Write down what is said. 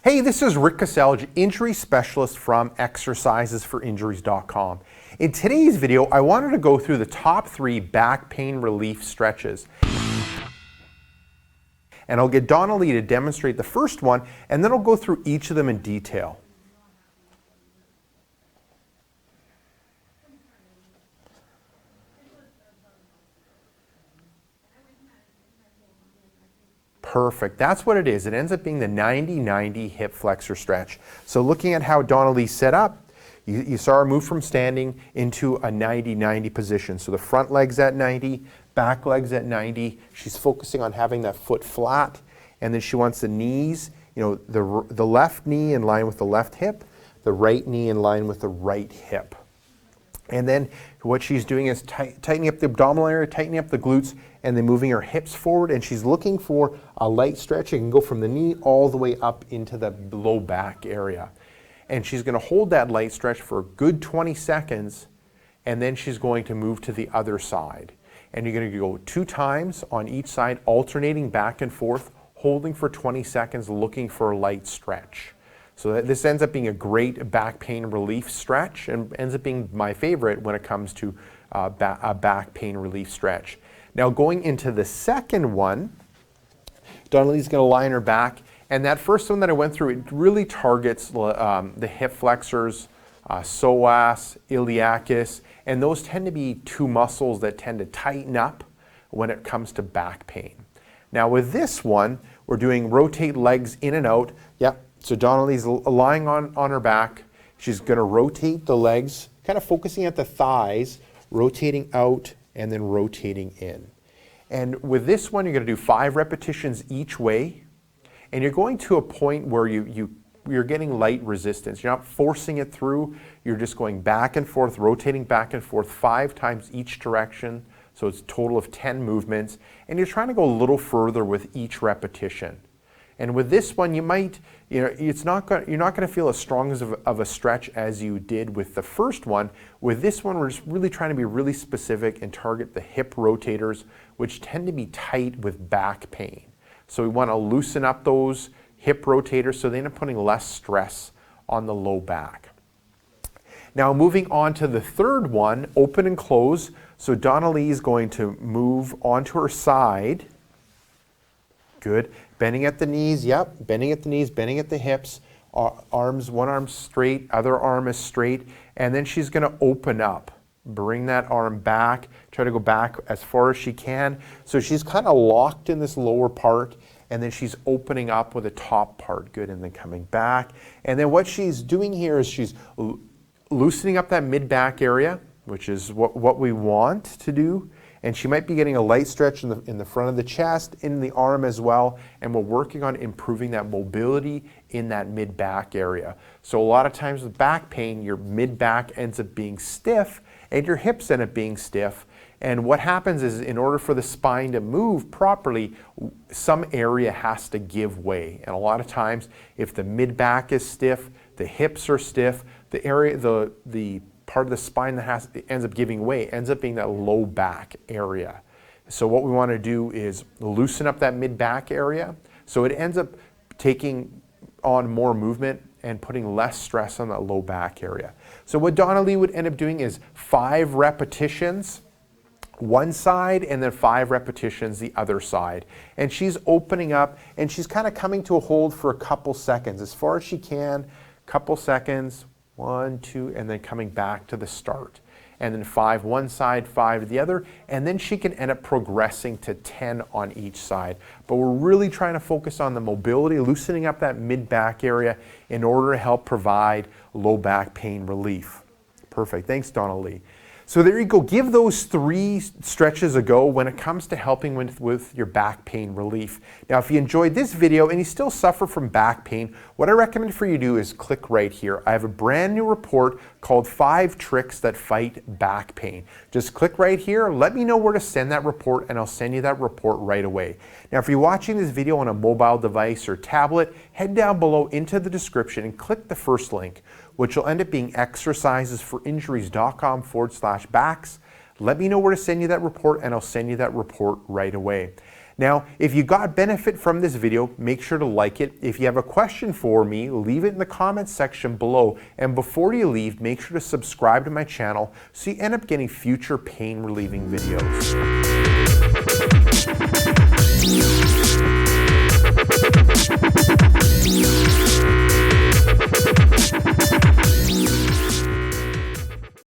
Hey, this is Rick Caselge, injury specialist from exercisesforinjuries.com. In today's video, I wanted to go through the top 3 back pain relief stretches. And I'll get Donnelly to demonstrate the first one, and then I'll go through each of them in detail. Perfect. That's what it is. It ends up being the 90-90 hip flexor stretch. So looking at how Donnelly's set up, you saw her move from standing into a 90-90 position. So the front leg's at 90, back leg's at 90. She's focusing on having that foot flat, and then she wants the knees, the left knee in line with the left hip, the right knee in line with the right hip. And then what she's doing is tightening up the abdominal area, tightening up the glutes, and then moving her hips forward. And she's looking for a light stretch. It can go from the knee all the way up into the low back area. And she's going to hold that light stretch for a good 20 seconds, and then she's going to move to the other side. And you're going to go 2 times on each side, alternating back and forth, holding for 20 seconds, looking for a light stretch. So this ends up being a great back pain relief stretch, and ends up being my favorite when it comes to a back pain relief stretch. Now going into the second one, Donnelly's going to lie on her back, and that first one that I went through, it really targets the hip flexors, psoas, iliacus, and those tend to be 2 muscles that tend to tighten up when it comes to back pain. Now with this one, we're doing rotate legs in and out. Yep. So Donnelly's lying on her back. She's going to rotate the legs, kind of focusing at the thighs, rotating out and then rotating in. And with this one, you're going to do 5 repetitions each way. And you're going to a point where you're getting light resistance. You're not forcing it through. You're just going back and forth, rotating back and forth 5 times each direction. So it's a total of 10 movements. And you're trying to go a little further with each repetition. And with this one, you're not going to feel as strong of a stretch as you did with the first one. With this one, we're just really trying to be really specific and target the hip rotators, which tend to be tight with back pain. So we want to loosen up those hip rotators so they end up putting less stress on the low back. Now moving on to the third one, open and close. So Donnelly is going to move onto her side. Good. Bending at the knees, yep. Bending at the knees, bending at the hips. Arms, one arm straight, other arm is straight. And then she's going to open up. Bring that arm back. Try to go back as far as she can. So she's kind of locked in this lower part. And then she's opening up with the top part. Good. And then coming back. And then what she's doing here is she's loosening up that mid-back area, which is what we want to do. And she might be getting a light stretch in the front of the chest, in the arm as well, and we're working on improving that mobility in that mid-back area. So a lot of times with back pain, your mid-back ends up being stiff and your hips end up being stiff. And what happens is, in order for the spine to move properly, some area has to give way. And a lot of times, if the mid-back is stiff, the hips are stiff, the part of the spine that ends up giving way ends up being that low back area. So what we want to do is loosen up that mid-back area so it ends up taking on more movement and putting less stress on that low back area. So what Donnelly would end up doing is 5 repetitions one side and then 5 repetitions the other side. And she's opening up and she's kind of coming to a hold for a couple seconds, as far as she can, couple seconds, 1, 2, and then coming back to the start. And then 5 one side, 5 the other, and then she can end up progressing to 10 on each side. But we're really trying to focus on the mobility, loosening up that mid-back area in order to help provide low back pain relief. Perfect. Thanks, Donnelly. So there you go. Give those 3 stretches a go when it comes to helping with your back pain relief. Now, if you enjoyed this video and you still suffer from back pain, what I recommend for you to do is click right here. I have a brand new report called 5 Tricks That Fight Back Pain. Just click right here. Let me know where to send that report, and I'll send you that report right away. Now, if you're watching this video on a mobile device or tablet, head down below into the description and click the first link, which will end up being exercisesforinjuries.com/backs. Let me know where to send you that report, and I'll send you that report right away. Now, if you got benefit from this video, make sure to like it. If you have a question for me, leave it in the comments section below. And before you leave, make sure to subscribe to my channel so you end up getting future pain relieving videos.